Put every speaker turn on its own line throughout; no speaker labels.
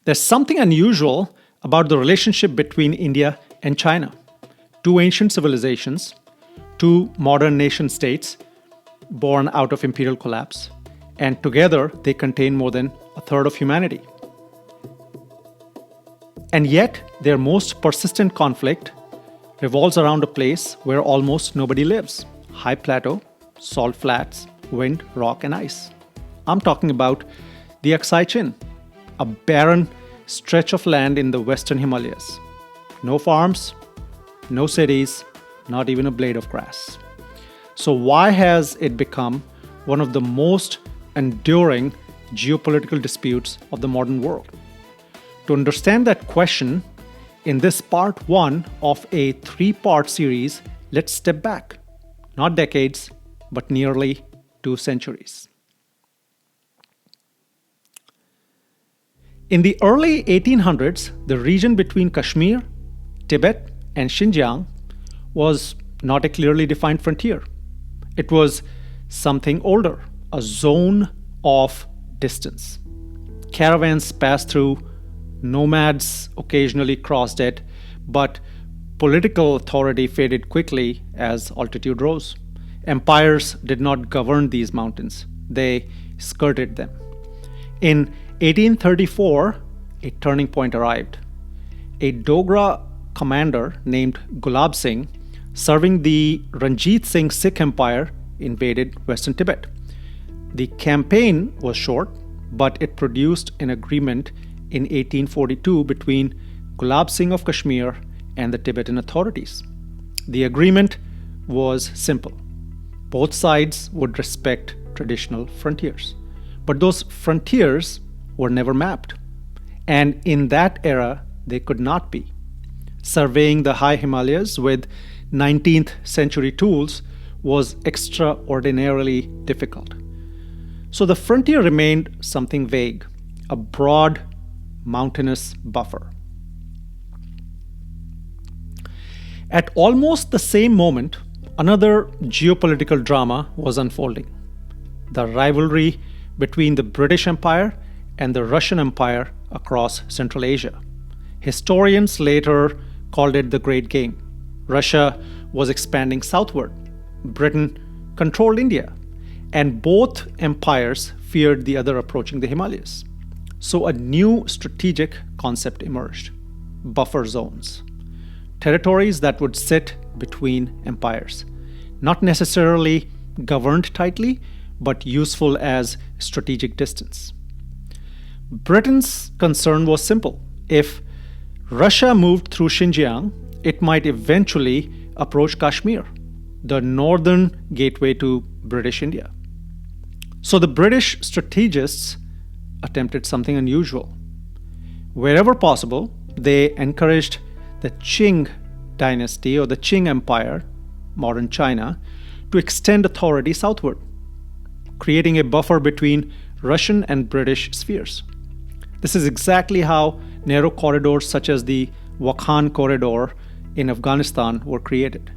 There's something unusual about the relationship between India and China. Two ancient civilizations, two modern nation states born out of imperial collapse, and together they contain more than a third of humanity. And yet, their most persistent conflict revolves around a place where almost nobody lives: high plateau, salt flats, wind, rock, and ice. I'm talking about the Aksai Chin, a barren stretch of land in the western Himalayas. No farms, no cities, not even a blade of grass. So, why has it become one of the most enduring geopolitical disputes of the modern world? To understand that question, in this part 1 of a 3-part series, let's step back, not decades, but nearly 2 centuries. In the early 1800s, the region between Kashmir, Tibet, and Xinjiang was not a clearly defined frontier. It was something older, a zone of distance. Caravans passed through, nomads occasionally crossed it, but political authority faded quickly as altitude rose. Empires did not govern these mountains, they skirted them. In 1834, a turning point arrived. A Dogra commander named Gulab Singh, serving the Ranjit Singh Sikh Empire, invaded western Tibet. The campaign was short, but it produced an agreement in 1842 between Gulab Singh of Kashmir and the Tibetan authorities. The agreement was simple. Both sides would respect traditional frontiers. But those frontiers were never mapped. And in that era, they could not be. Surveying the high Himalayas with 19th century tools was extraordinarily difficult. So the frontier remained something vague, a broad, mountainous buffer. At almost the same moment, another geopolitical drama was unfolding: the rivalry between the British Empire and the Russian Empire across Central Asia. Historians later called it the Great Game. Russia was expanding southward. Britain controlled India, and both empires feared the other approaching the Himalayas. So a new strategic concept emerged: buffer zones. Territories that would sit between empires, not necessarily governed tightly, but useful as strategic distance. Britain's concern was simple. If Russia moved through Xinjiang, it might eventually approach Kashmir, the northern gateway to British India. So the British strategists attempted something unusual. Wherever possible, they encouraged the Qing dynasty or the Qing Empire, modern China, to extend authority southward, creating a buffer between Russian and British spheres. This is exactly how narrow corridors such as the Wakhan corridor in Afghanistan were created.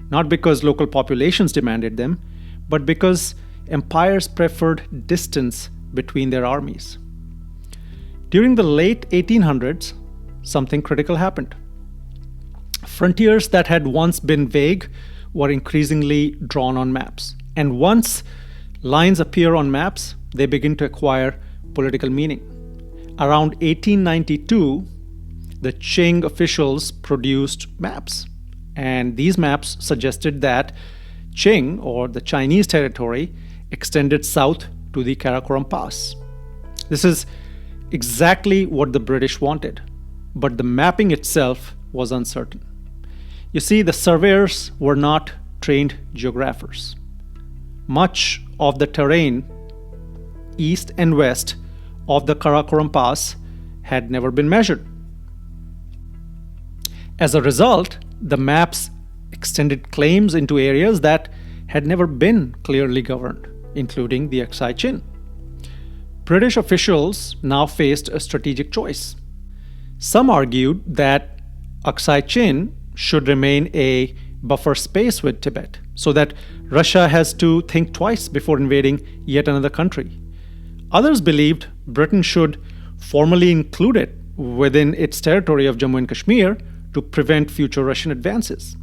Not because local populations demanded them, but because empires preferred distance between their armies. During the late 1800s, something critical happened. Frontiers that had once been vague were increasingly drawn on maps. And once lines appear on maps, they begin to acquire political meaning. Around 1892, the Qing officials produced maps. And these maps suggested that Qing, or the Chinese territory, extended south to the Karakoram Pass. This is exactly what the British wanted, but the mapping itself was uncertain. You see, the surveyors were not trained geographers. Much of the terrain east and west of the Karakoram Pass had never been measured. As a result, the maps extended claims into areas that had never been clearly governed, including the Aksai Chin. British officials now faced a strategic choice. Some argued that Aksai Chin should remain a buffer space with Tibet, so that Russia has to think twice before invading yet another country. Others believed Britain should formally include it within its territory of Jammu and Kashmir to prevent future Russian advances.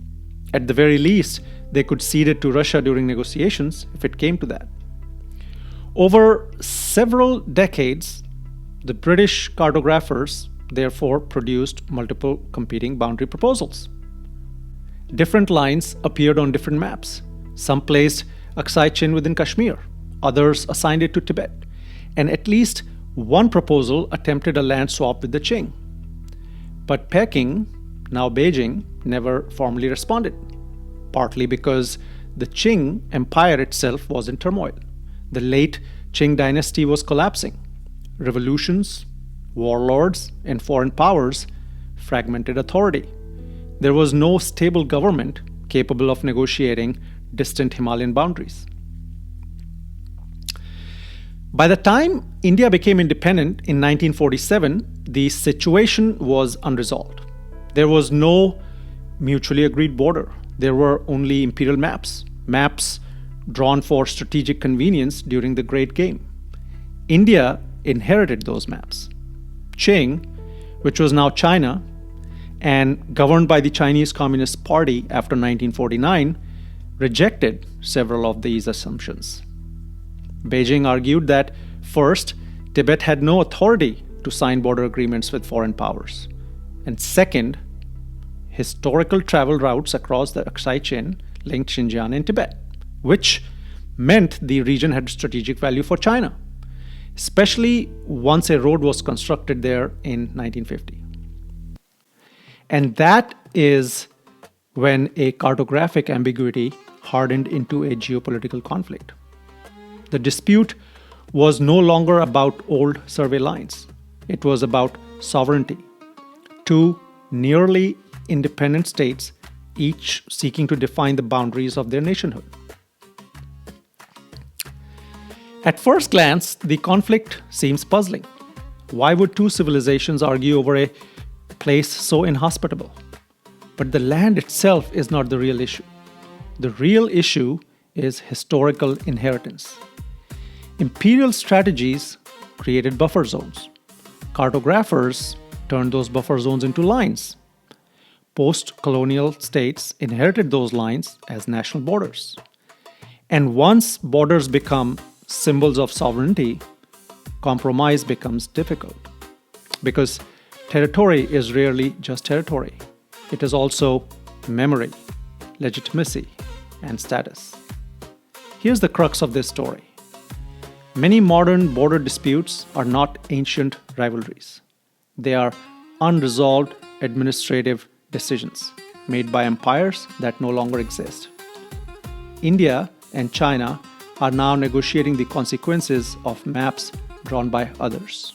At the very least, they could cede it to Russia during negotiations if it came to that. Over several decades, the British cartographers therefore produced multiple competing boundary proposals. Different lines appeared on different maps. Some placed Aksai Chin within Kashmir, others assigned it to Tibet, and at least one proposal attempted a land swap with the Qing. But Peking, now Beijing, never formally responded, partly because the Qing Empire itself was in turmoil. The late Qing dynasty was collapsing. Revolutions, warlords, and foreign powers fragmented authority. There was no stable government capable of negotiating distant Himalayan boundaries. By the time India became independent in 1947, the situation was unresolved. There was no mutually agreed border. There were only imperial maps drawn for strategic convenience during the Great Game. India inherited those maps. Qing, which was now China, and governed by the Chinese Communist Party after 1949, rejected several of these assumptions. Beijing argued that, first, Tibet had no authority to sign border agreements with foreign powers, and second, historical travel routes across the Aksai Chin linked Xinjiang and Tibet, which meant the region had strategic value for China, especially once a road was constructed there in 1950. And that is when a cartographic ambiguity hardened into a geopolitical conflict. The dispute was no longer about old survey lines. It was about sovereignty. Two nearly independent states, each seeking to define the boundaries of their nationhood. At first glance, the conflict seems puzzling. Why would two civilizations argue over a place so inhospitable? But the land itself is not the real issue. The real issue is historical inheritance. Imperial strategies created buffer zones. Cartographers turned those buffer zones into lines. Post-colonial states inherited those lines as national borders. And once borders become symbols of sovereignty, compromise becomes difficult. Because territory is rarely just territory. It is also memory, legitimacy, and status. Here's the crux of this story. Many modern border disputes are not ancient rivalries. They are unresolved administrative decisions made by empires that no longer exist. India and China are now negotiating the consequences of maps drawn by others.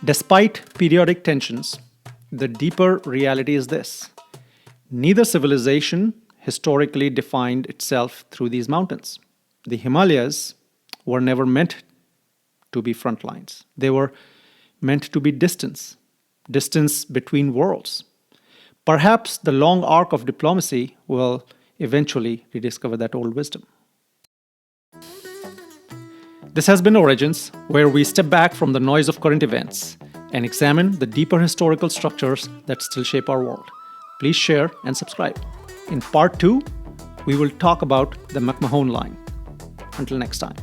Despite periodic tensions, the deeper reality is this: neither civilization historically defined itself through these mountains. The Himalayas were never meant to be front lines. They were meant to be distance between worlds. Perhaps the long arc of diplomacy will eventually rediscover that old wisdom. This has been Origins, where we step back from the noise of current events and examine the deeper historical structures that still shape our world. Please share and subscribe. In part 2, we will talk about the McMahon line. Until next time.